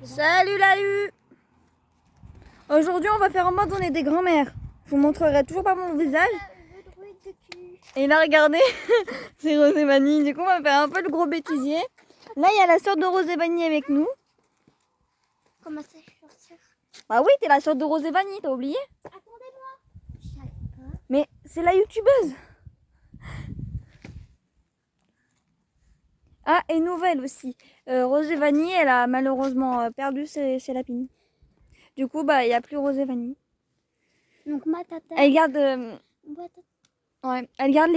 Salut Lalu. Aujourd'hui on va faire en mode on est des grands-mères. Je vous montrerai toujours pas mon visage. Et là regardez, c'est Rose et Vanille. Du coup on va faire un peu le gros bêtisier. Là il y a la sœur de Rose et Vanille avec nous. Comment ça je peux sortir? Bah oui, t'es la sœur de Rose et Vanille, t'as oublié? Attendez-moi. Je savais pas. Mais c'est la youtubeuse. Ah, et nouvelle aussi. Rose et Vanille, elle a malheureusement perdu ses lapines. Du coup, bah, il n'y a plus Rose et Vanille. Donc ma tata. Elle garde, Ouais, elle garde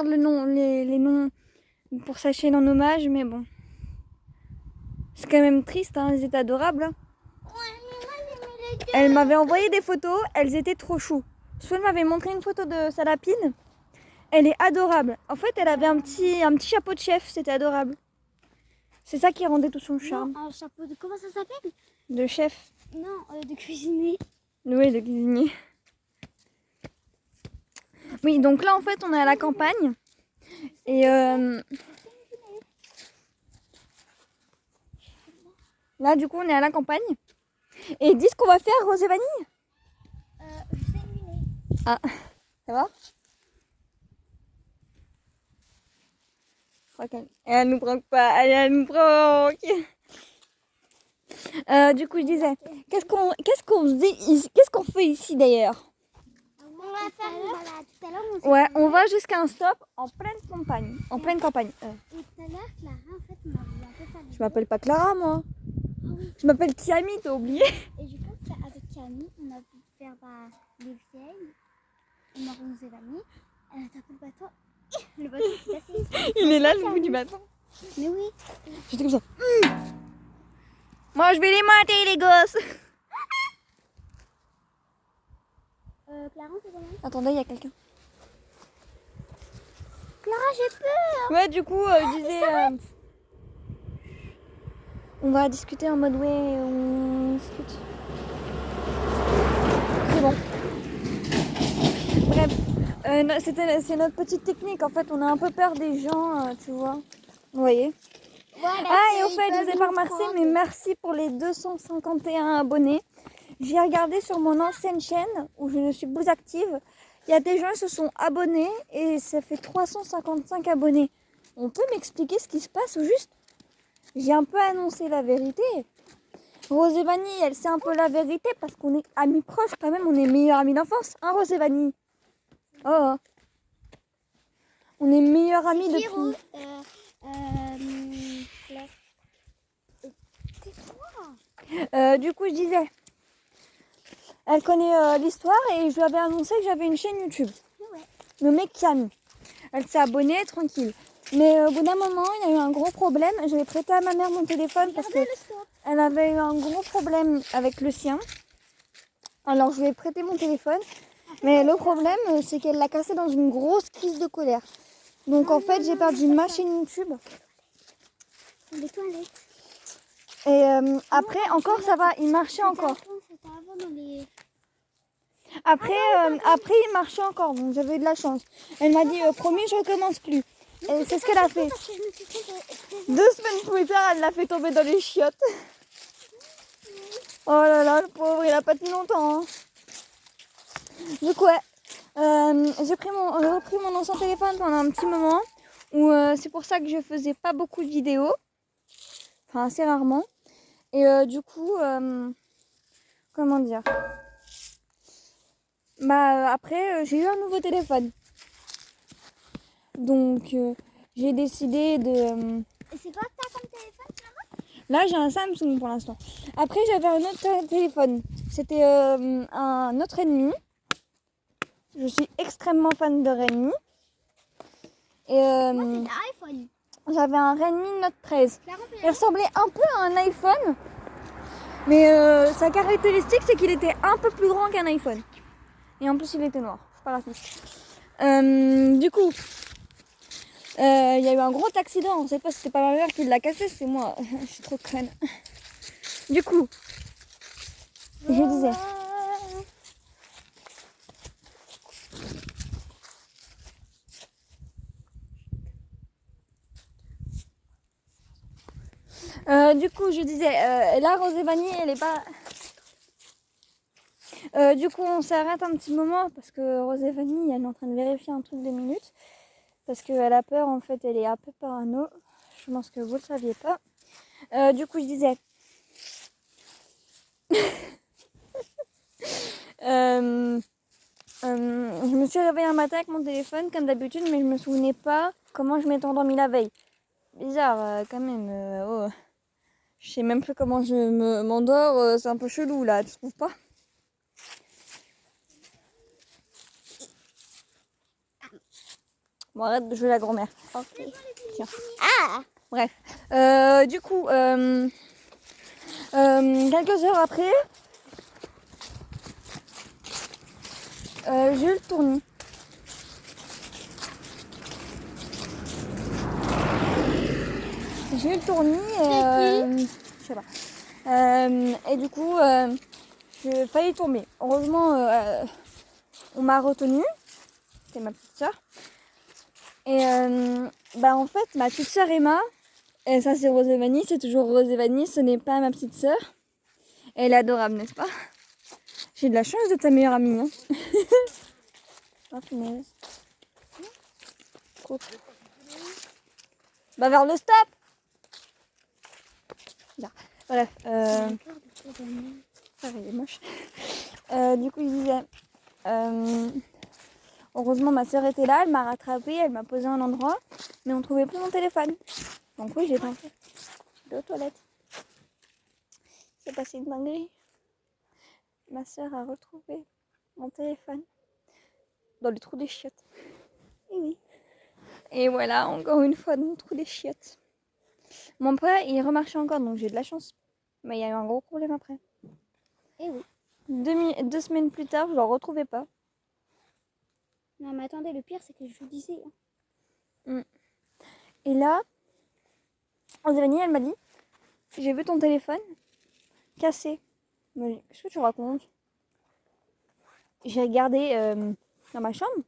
le nom, les noms pour sa chaîne en hommage, mais bon. C'est quand même triste, hein, elles étaient adorables. Hein. Elle m'avait envoyé des photos, elles étaient trop chou. Soit elle m'avait montré une photo de sa lapine. Elle est adorable. En fait, elle avait un petit chapeau de chef, c'était adorable. C'est ça qui rendait tout son charme. Non, un chapeau de... Comment ça s'appelle? De chef. Non, de cuisinier. Oui, de cuisinier. Oui, donc là, en fait, on est à la campagne. Et là, du coup, on est à la campagne. Et dis ce qu'on va faire, Rose et Vanille. Je sais deviner. Ah, ça va? Je crois qu'elle nous provoque pas. Elle nous provoque. Du coup, je disais, qu'est-ce qu'on fait ici d'ailleurs? On va faire une balade. Tout à l'heure, Ouais, on va jusqu'à un stop en pleine campagne. En pleine campagne. Et tout à l'heure, Clara, en fait, m'a dit un peu ça. Je m'appelle pas Clara, moi. Ah oui. Je m'appelle Kiami, t'as oublié? Et je pense qu'avec Camille, on a pu faire les vieilles. On a Rose et Vanille. T'as pris le bateau. Le bateau s'est cassé. Il est là, le bout du bâton. Mais oui. J'étais comme ça. Moi, je vais les mater, les gosses. Clara, c'est comment? Attendez, il y a quelqu'un. Clara, j'ai peur. Ouais, du coup, je disais... on va discuter en mode ouais, on discute. C'est bon. Bref, c'est notre petite technique. En fait, on a un peu peur des gens, tu vois. Vous voyez? Voilà, Ah, et au fait, je vous ai pas remercié, mais merci pour les 251 abonnés. J'ai regardé sur mon ancienne chaîne, où je ne suis plus active. Il y a des gens qui se sont abonnés et ça fait 355 abonnés. On peut m'expliquer ce qui se passe ou juste? J'ai un peu annoncé la vérité. Rose et Vanille, elle sait un peu la vérité parce qu'on est amis proches quand même, on est meilleurs amis d'enfance, hein Rose et Vanille? Oh, on est meilleurs amis depuis... Du coup, je disais, elle connaît l'histoire et je lui avais annoncé que j'avais une chaîne YouTube nommée Kiami. Elle s'est abonnée, tranquille. Mais au bout d'un moment, il y a eu un gros problème. J'avais prêté à ma mère mon téléphone parce qu'elle avait eu un gros problème avec le sien. Alors, je lui ai prêté mon téléphone. Mais le problème, c'est qu'elle l'a cassé dans une grosse crise de colère. Donc, en fait, j'ai perdu ma chaîne YouTube. Les toilettes. Et après, encore, ça va, il marchait encore. Après, il marchait encore, donc j'avais de la chance. Elle m'a dit, promis, je recommence plus. Et c'est ce qu'elle a fait. 2 semaines plus tard, elle l'a fait tomber dans les chiottes. Oh là là, le pauvre, il a pas tenu longtemps. Hein. Du coup, ouais, j'ai repris mon ancien téléphone pendant un petit moment. Où c'est pour ça que je faisais pas beaucoup de vidéos. Enfin, assez rarement. Et du coup, comment dire? Bah après, j'ai eu un nouveau téléphone. Donc, j'ai décidé de... Et c'est quoi que t'as comme téléphone, Clara? Là, j'ai un Samsung pour l'instant. Après, j'avais un autre téléphone. C'était un autre Redmi. Je suis extrêmement fan de Redmi. Et Moi, c'est l'iPhone. j'avais un Redmi Note 13. Il ressemblait un peu à un iPhone. Mais sa caractéristique, c'est qu'il était un peu plus grand qu'un iPhone. Et en plus, il était noir. Je suis pas raciste. Du coup, il y a eu un gros accident. On ne sait pas si c'était pas ma mère qui l'a cassé, c'est moi. Je suis trop conne. Du coup, je disais. du coup, je disais, la Rose et Vanille, elle est pas... du coup, on s'arrête un petit moment parce que Rose et Vanille, elle est en train de vérifier un truc 2 minutes. Parce qu'elle a peur, en fait, elle est un peu parano. Je pense que vous le saviez pas. Du coup, je disais... je me suis réveillée un matin avec mon téléphone, comme d'habitude, mais je me souvenais pas comment je m'étais endormie la veille. Bizarre, quand même. Oh. Je sais même plus comment je m'endors. C'est un peu chelou, là, tu trouves pas? Bon, arrête de jouer la grand-mère. Ok. Tiens. Ah. Bref. Du coup, quelques heures après, j'ai eu le tournis. J'ai eu le tournis et je sais pas. Et du coup, j'ai failli tomber. Heureusement, on m'a retenue. C'était ma petite soeur. Et en fait, ma petite soeur Emma, et ça c'est Rose et Vanille, c'est toujours Rose et Vanille, ce n'est pas ma petite soeur. Elle est adorable, n'est-ce pas? J'ai de la chance d'être ta meilleure amie. Hein. Oh, punaise. Trop. Bah vers le stop. Là. Bref. Ça il est moche. Du coup, je disais... heureusement, ma soeur était là, elle m'a rattrapée, elle m'a posé à un endroit, mais on ne trouvait plus mon téléphone. Donc oui, j'ai tenté. J'étais aux toilettes. C'est passé une dinguerie. Ma soeur a retrouvé mon téléphone dans le trou des chiottes. Et oui. Et voilà, encore une fois dans le trou des chiottes. Mon père, il remarchait encore, donc j'ai de la chance. Mais il y a eu un gros problème après. Et oui. 2 semaines plus tard, je ne le retrouvais pas. Non, mais attendez, le pire, c'est que je vous disais. Et là, Vanille, elle m'a dit, j'ai vu ton téléphone cassé. Mais qu'est-ce que tu racontes? J'ai regardé dans ma chambre.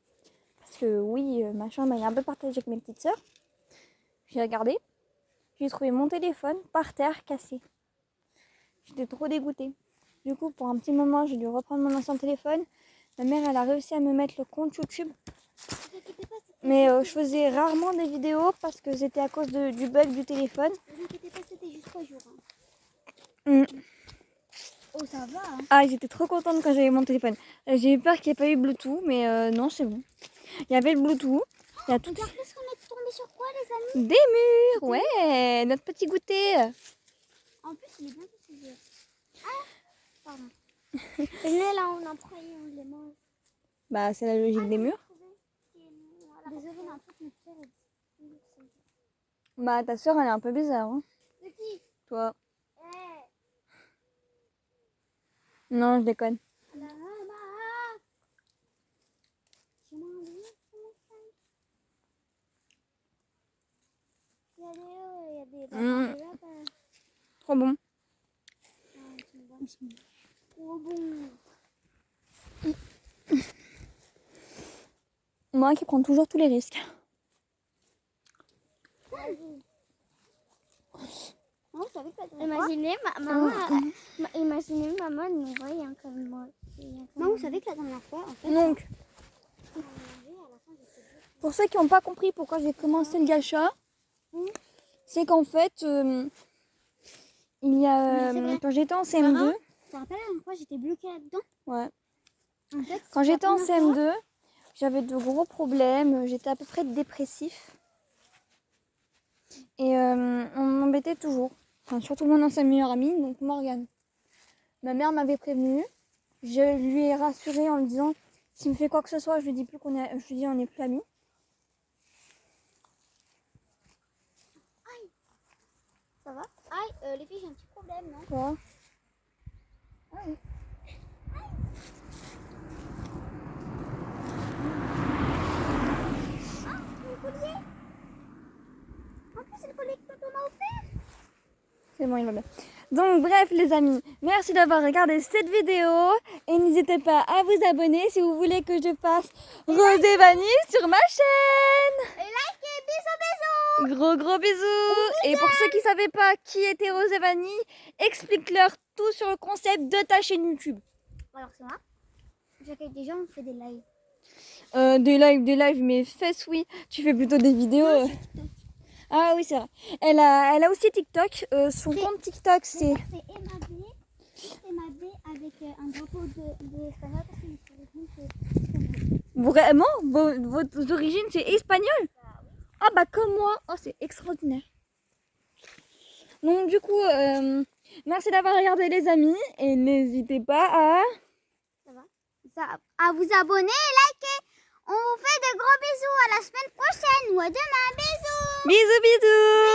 Parce que oui, ma chambre elle est un peu partagée avec mes petites sœurs. J'ai regardé. J'ai trouvé mon téléphone par terre cassé. J'étais trop dégoûtée. Du coup, pour un petit moment, j'ai dû reprendre mon ancien téléphone. Ma mère, elle a réussi à me mettre le compte YouTube. Mais je faisais rarement des vidéos parce que c'était à cause du bug du téléphone. Ne vous inquiétez pas, c'était juste 3 jours. Hein. Oh, ça va. Hein. Ah, j'étais trop contente quand j'avais mon téléphone. J'ai eu peur qu'il n'y ait pas eu Bluetooth, mais non, c'est bon. Il y avait le Bluetooth. Il y a tout. Regardez ce qu'on est tombé sur quoi, les amis? Des murs, ouais, notre petit goûter. En plus, il est bien tous ces yeux. Ah, pardon. Et là, on en prend et on les mange. Bah, c'est la logique des murs. Désolée, mais en fait, notre soeur est... Bah, ta soeur, elle est un peu bizarre. Hein. De qui? Toi. Eh. Non, je déconne. La maman. Je m'en vais, il y a des lapins. Trop bon. Trop bon. Moi qui prends toujours tous les risques. Imaginez, maman nous voyait comme moi. Non, vous savez que la dernière fois, en fait... Donc, pour ceux qui n'ont pas compris pourquoi j'ai commencé le gacha, c'est qu'en fait, il y a quand j'étais en CM2... Tu te rappelles une fois j'étais bloquée là-dedans? Ouais. En fait, Quand j'étais en CM2, j'avais de gros problèmes, j'étais à peu près dépressif. Et on m'embêtait toujours. Enfin, surtout mon ancien meilleur ami, donc Morgane. Ma mère m'avait prévenue. Je lui ai rassuré en lui disant, s'il me fait quoi que ce soit, je lui dis plus on n'est plus amis. Aïe. Ça va? Aïe, les filles, j'ai un petit problème, non? Quoi? Ah oui. Le collier. En plus, c'est le collier que tonton m'a offert. C'est bon, il va bien. Donc bref les amis, merci d'avoir regardé cette vidéo et n'hésitez pas à vous abonner si vous voulez que je fasse Rose et Vanille sur ma chaîne. Et likez bisous, bisous. Gros bisous. Et pour ceux qui ne savaient pas qui était Rose et Vanille, explique-leur tout sur le concept de ta chaîne YouTube. Alors c'est moi. J'accueille des gens, on fait des lives. Des lives, mais fesses, oui. Tu fais plutôt des vidéos. Ah oui, c'est vrai. Elle a aussi TikTok. Son compte TikTok, c'est... C'est MAB avec un drapeau de l'espagnol parce que les origines c'est... Vraiment vos origines, c'est espagnol? Ah bah comme moi. Oh, c'est extraordinaire. Donc du coup, merci d'avoir regardé les amis. Et n'hésitez pas à... Ça va? À vous abonner et liker. On vous fait de gros bisous. À la semaine prochaine ou à demain. Bisous. Bisous, bisous.